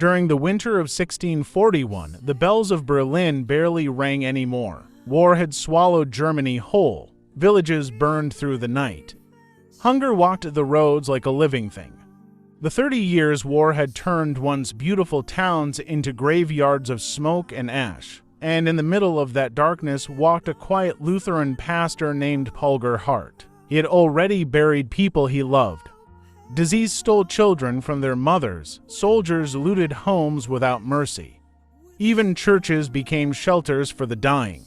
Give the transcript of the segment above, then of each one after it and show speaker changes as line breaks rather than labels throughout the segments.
During the winter of 1641, the bells of Berlin barely rang anymore. War had swallowed Germany whole. Villages burned through the night. Hunger walked the roads like a living thing. The 30 Years' War had turned once beautiful towns into graveyards of smoke and ash, and in the middle of that darkness walked a quiet Lutheran pastor named Paul Gerhardt. He had already buried people he loved. Disease stole children from their mothers. Soldiers looted homes without mercy. Even churches became shelters for the dying.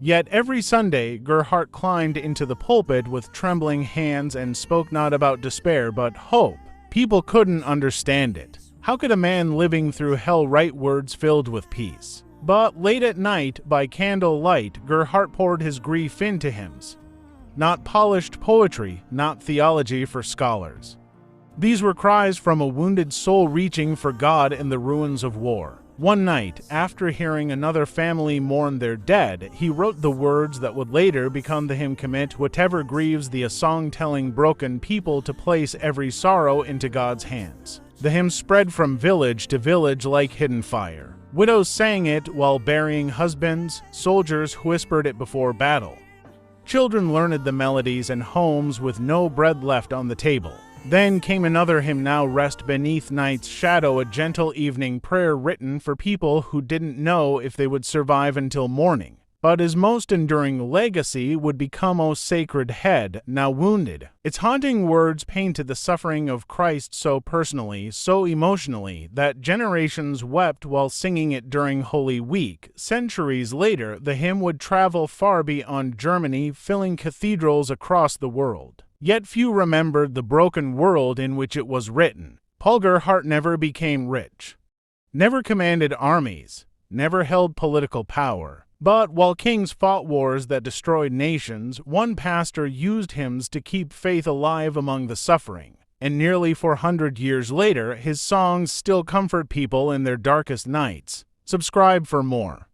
Yet every Sunday, Gerhardt climbed into the pulpit with trembling hands and spoke not about despair but hope. People couldn't understand it. How could a man living through hell write words filled with peace? But late at night, by candlelight, Gerhardt poured his grief into hymns. Not polished poetry, not theology for scholars. These were cries from a wounded soul reaching for God in the ruins of war. One night, after hearing another family mourn their dead, he wrote the words that would later become the hymn commit, Whatever Grieves Thee, a song telling broken people to place every sorrow into God's hands. The hymn spread from village to village like hidden fire. Widows sang it while burying husbands, soldiers whispered it before battle. Children learned the melodies in homes with no bread left on the table. Then came another hymn, Now Rest Beneath Night's Shadow, a gentle evening prayer written for people who didn't know if they would survive until morning. But his most enduring legacy would become O Sacred Head, Now Wounded. Its haunting words painted the suffering of Christ so personally, so emotionally, that generations wept while singing it during Holy Week. Centuries later, the hymn would travel far beyond Germany, filling cathedrals across the world. Yet few remembered the broken world in which it was written. Paul Gerhardt never became rich, never commanded armies, never held political power. But while kings fought wars that destroyed nations, one pastor used hymns to keep faith alive among the suffering. And nearly 400 years later, his songs still comfort people in their darkest nights. Subscribe for more.